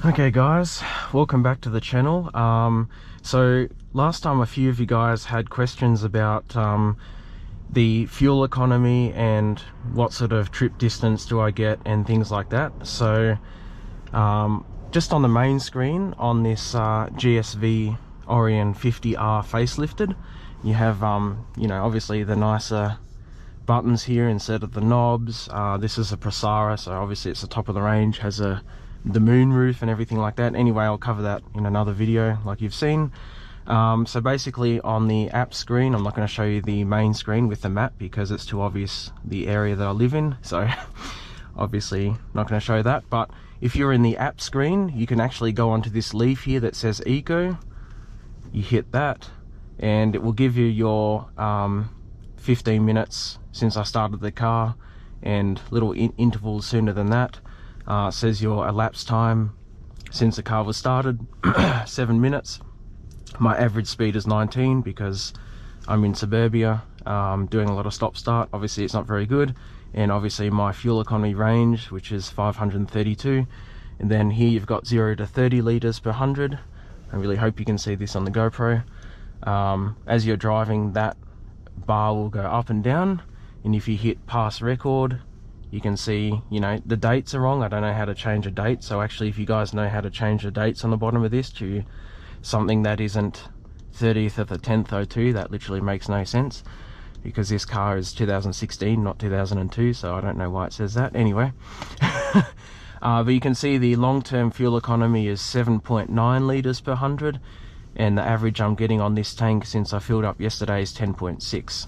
Okay guys, welcome back to the channel. So last time a few of you guys had questions about the fuel economy and what sort of trip distance do I get and things like that. So just on the main screen on this GSV Aurion 50R facelifted, you have you know, obviously the nicer buttons here instead of the knobs. This is a Prosara, so obviously it's the top of the range, has the moon roof and everything like that. Anyway, I'll cover that in another video like you've seen. So basically on the app screen, I'm not going to show you the main screen with the map because it's too obvious the area that I live in, so obviously not going to show that. But if you're in the app screen, you can actually go onto this leaf here that says Eco. You hit that and it will give you your 15 minutes since I started the car and little intervals sooner than that. Says your elapsed time since the car was started, 7 minutes. My average speed is 19 because I'm in suburbia, doing a lot of stop start. Obviously it's not very good. And obviously my fuel economy range, which is 532. And then here you've got 0 to 30 litres per 100. I really hope you can see this on the GoPro. As you're driving, that bar will go up and down. And if you hit pass record, you can see, you know, the dates are wrong. I don't know how to change a date. So actually, if you guys know how to change the dates on the bottom of this to something that isn't 30th of the 10th 02, that literally makes no sense because this car is 2016, not 2002. So I don't know why it says that. Anyway, but you can see the long-term fuel economy is 7.9 litres per 100. And the average I'm getting on this tank since I filled up yesterday is 10.6.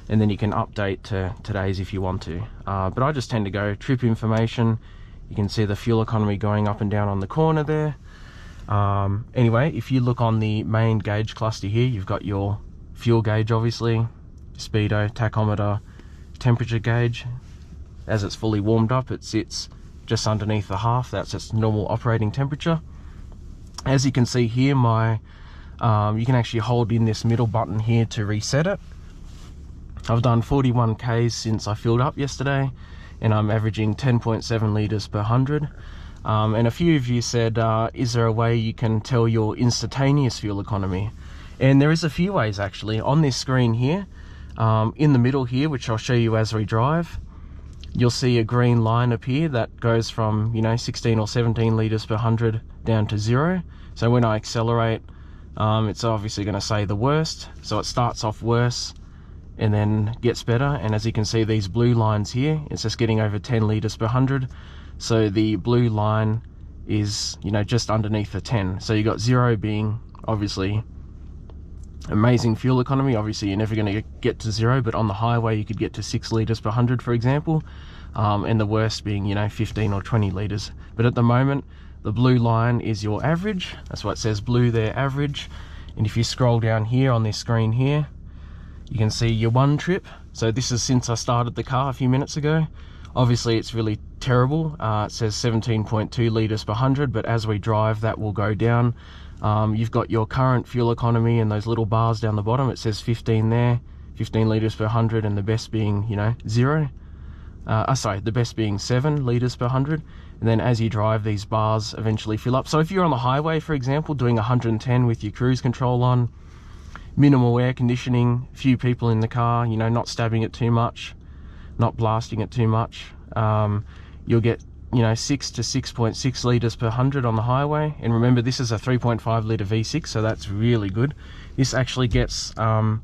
And then you can update to today's if you want to, but I just tend to go trip information. You can see the fuel economy going up and down on the corner there. Anyway, if you look on the main gauge cluster here, you've got your fuel gauge, obviously, speedo, tachometer, temperature gauge. As it's fully warmed up, it sits just underneath the half. That's its normal operating temperature. As you can see here, my you can actually hold in this middle button here to reset it. I've done 41 Ks since I filled up yesterday, and I'm averaging 10.7 litres per 100. And a few of you said, is there a way you can tell your instantaneous fuel economy? And there is a few ways actually. On this screen here, in the middle here, which I'll show you as we drive, you'll see a green line appear that goes from, you know, 16 or 17 litres per 100 down to 0. So when I accelerate, it's obviously going to say the worst. So it starts off worse and then gets better, and as you can see, these blue lines here, it's just getting over 10 litres per 100. So the blue line is, you know, just underneath the 10. So you got 0 being obviously amazing fuel economy. Obviously you're never going to get to 0, but on the highway you could get to 6 litres per 100, for example, and the worst being, you know, 15 or 20 litres. But at the moment, the blue line is your average. That's why it says blue there, average. And if you scroll down here on this screen here, you can see your one trip. So this is since I started the car a few minutes ago. Obviously it's really terrible. It says 17.2 litres per 100, but as we drive that will go down. You've got your current fuel economy and those little bars down the bottom. It says 15 there, 15 litres per 100, and the best being, you know, 0. Sorry, the best being 7 litres per 100. And then as you drive, these bars eventually fill up. So if you're on the highway, for example, doing 110 with your cruise control on, minimal air conditioning, few people in the car, you know, not stabbing it too much, not blasting it too much, you'll get, you know, 6 to 6.6 litres per 100 on the highway. And remember, this is a 3.5 litre V6, so that's really good. This actually gets, I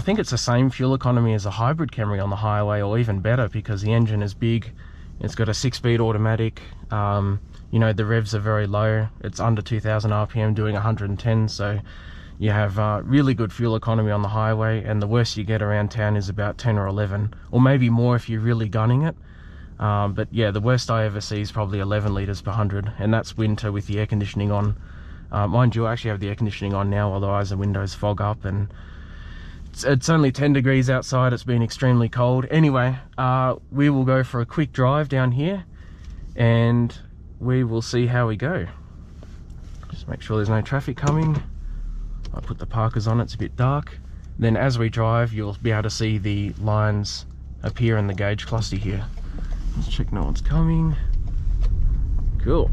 think it's the same fuel economy as a hybrid Camry on the highway, or even better, because the engine is big. It's got a 6-speed automatic. You know, the revs are very low. It's under 2,000 RPM doing 110, so you have really good fuel economy on the highway, and the worst you get around town is about 10 or 11, or maybe more if you're really gunning it. But yeah, the worst I ever see is probably 11 litres per 100, and that's winter with the air conditioning on. Mind you, I actually have the air conditioning on now, otherwise the windows fog up, and it's only 10 degrees outside. It's been extremely cold. Anyway, we will go for a quick drive down here, and we will see how we go. Just make sure there's no traffic coming. I'll put the parkers on, it's a bit dark. Then as we drive, you'll be able to see the lines appear in the gauge cluster here. Let's check no one's coming. Cool.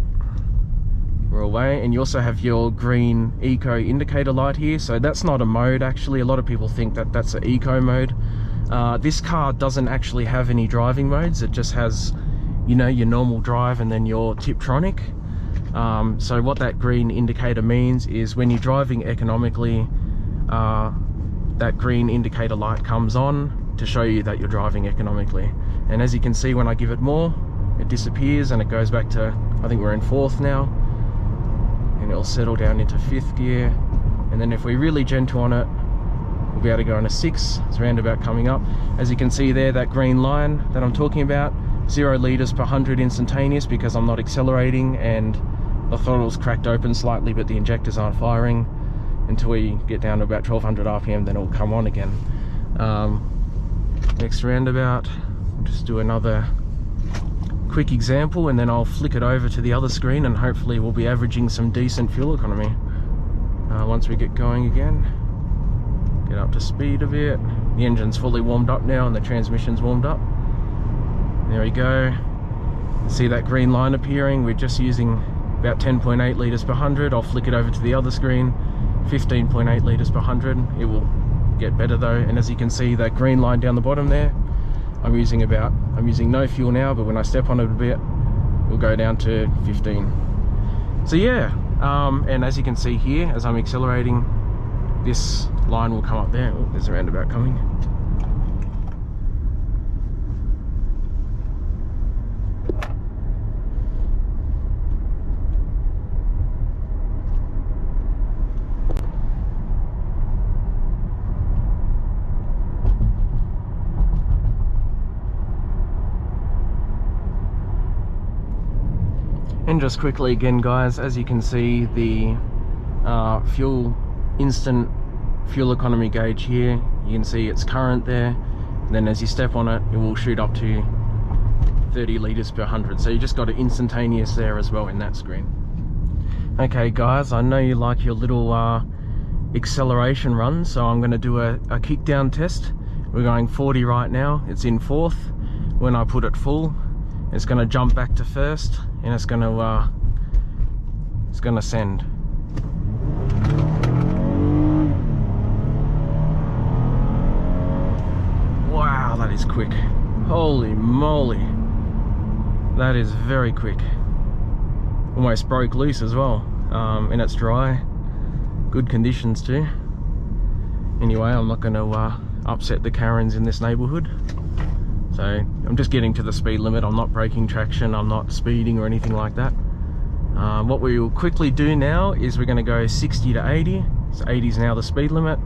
we're away. And you also have your green eco indicator light here. So that's not a mode actually. A lot of people think that that's an eco mode. This car doesn't actually have any driving modes. It just has, you know, your normal drive and then your Tiptronic. So what that green indicator means is when you're driving economically, that green indicator light comes on to show you that you're driving economically. And as you can see, when I give it more, it disappears and it goes back to, I think we're in 4th now, and it'll settle down into 5th gear. And then if we're really gentle on it, we'll be able to go into 6. It's roundabout coming up. As you can see there, that green line that I'm talking about, 0 litres per 100 instantaneous, because I'm not accelerating, and the throttle's cracked open slightly, but the injectors aren't firing. Until we get down to about 1200 RPM, then it'll come on again. Next roundabout, I'll just do another quick example, and then I'll flick it over to the other screen, and hopefully we'll be averaging some decent fuel economy once we get going again. Get up to speed a bit. The engine's fully warmed up now and the transmission's warmed up. There we go. See that green line appearing? We're just using about 10.8 litres per 100. I'll flick it over to the other screen. 15.8 litres per 100. It will get better though, and as you can see, that green line down the bottom there, I'm using no fuel now, but when I step on it a bit, we'll go down to 15. So yeah, and as you can see here, as I'm accelerating, this line will come up there. Oh, there's a roundabout coming. And just quickly again guys, as you can see, the instant fuel economy gauge here, you can see it's current there, and then as you step on it, it will shoot up to 30 litres per 100. So you just got it instantaneous there as well in that screen. Okay guys, I know you like your little acceleration run, so I'm going to do a kickdown test. We're going 40 right now, it's in 4th. When I put it full, it's going to jump back to 1st, and it's going to send. Wow, that is quick. Holy moly, that is very quick. Almost broke loose as well, and it's dry, good conditions too. Anyway, I'm not going to upset the Karens in this neighborhood. So I'm just getting to the speed limit. I'm not breaking traction, I'm not speeding or anything like that. What we will quickly do now is we're going to go 60 to 80. So 80 is now the speed limit.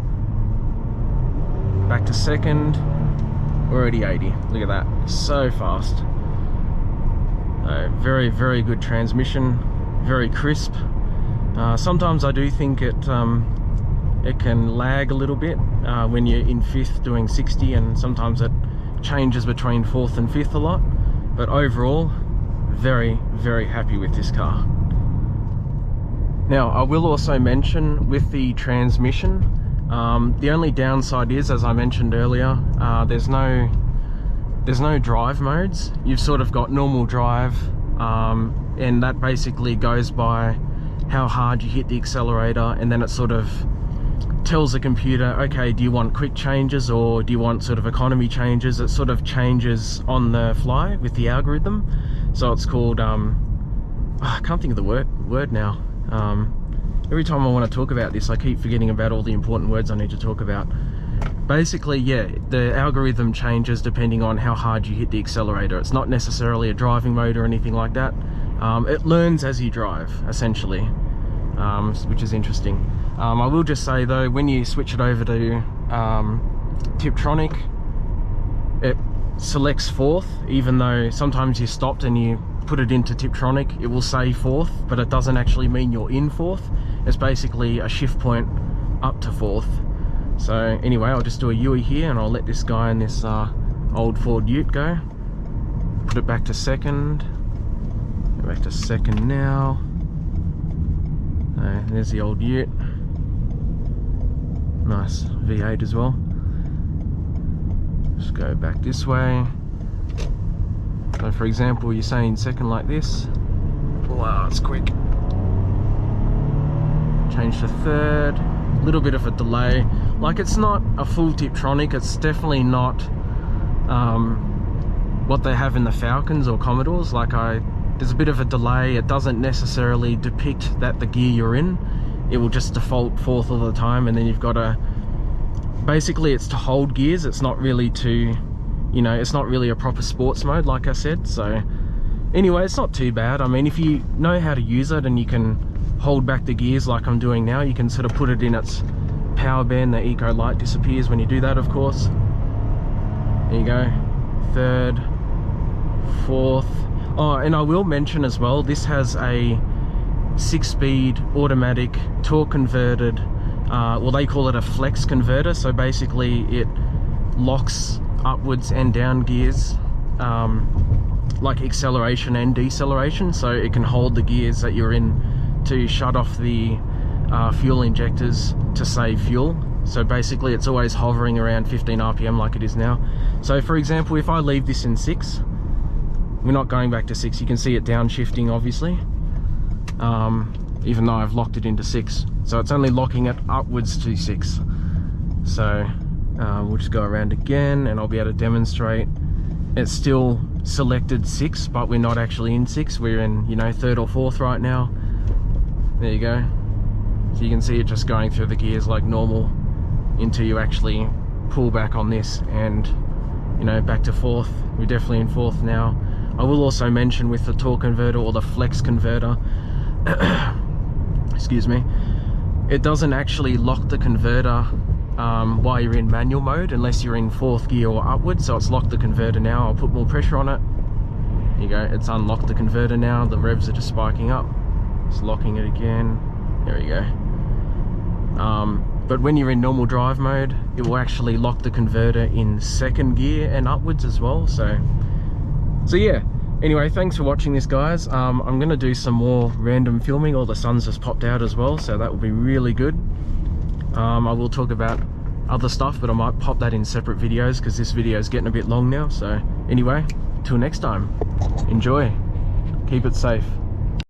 Back to 2nd, we're already 80. Look at that, so fast. Very, very good transmission, very crisp. Sometimes I do think it can lag a little bit when you're in 5th doing 60, and sometimes it changes between 4th and 5th a lot, but overall very, very happy with this car. Now I will also mention with the transmission, the only downside is, as I mentioned earlier, there's no drive modes. You've sort of got normal drive, and that basically goes by how hard you hit the accelerator, and then it sort of tells the computer, okay, do you want quick changes or do you want sort of economy changes? It sort of changes on the fly with the algorithm. So it's called, I can't think of the word now. Every time I want to talk about this, I keep forgetting about all the important words I need to talk about. Basically, yeah, the algorithm changes depending on how hard you hit the accelerator. It's not necessarily a driving mode or anything like that. It learns as you drive, essentially, which is interesting. I will just say though, when you switch it over to Tiptronic, it selects 4th, even though sometimes you stopped and you put it into Tiptronic, it will say 4th, but it doesn't actually mean you're in 4th. It's basically a shift point up to 4th. So anyway, I'll just do a UE here, and I'll let this guy in this old Ford Ute go. Put it back to 2nd. Go back to 2nd now. There's the old Ute. Nice V8 as well. Just go back this way. So for example, you're saying 2nd like this. Wow, it's quick. change to third. A little bit of a delay. Like, it's not a full Tiptronic, it's definitely not what they have in the Falcons or Commodores. Like, there's a bit of a delay. It doesn't necessarily depict that the gear you're in. It will just default fourth all the time, and then you've got to, basically it's to hold gears. It's not really to, you know, it's not really a proper sports mode, like I said. So anyway, it's not too bad. I mean, if you know how to use it and you can hold back the gears like I'm doing now, you can sort of put it in its power band. The eco light disappears when you do that, of course. There you go, third, fourth. Oh, and I will mention as well, this has a 6-speed automatic torque converted, well, they call it a flex converter. So basically it locks upwards and down gears, like acceleration and deceleration, so it can hold the gears that you're in to shut off the fuel injectors to save fuel. So basically it's always hovering around 15 RPM like it is now. So for example, if I leave this in 6, we're not going back to 6, you can see it downshifting obviously, even though I've locked it into 6. So it's only locking it upwards to 6. So we'll just go around again and I'll be able to demonstrate. It's still selected 6, but we're not actually in 6, we're in, you know, third or fourth right now. There you go. So you can see it just going through the gears like normal until you actually pull back on this and, you know, back to fourth. We're definitely in fourth now. I will also mention with the torque converter or the flex converter, excuse me, it doesn't actually lock the converter while you're in manual mode unless you're in fourth gear or upwards. So it's locked the converter now. I'll put more pressure on it. There you go, it's unlocked the converter now. The revs are just spiking up. It's locking it again. There we go. But when you're in normal drive mode, it will actually lock the converter in second gear and upwards as well. So yeah, anyway, thanks for watching this, guys. I'm gonna do some more random filming. All the sun's just popped out as well, so that will be really good. I will talk about other stuff, but I might pop that in separate videos because this video is getting a bit long now. So anyway, till next time, enjoy, keep it safe.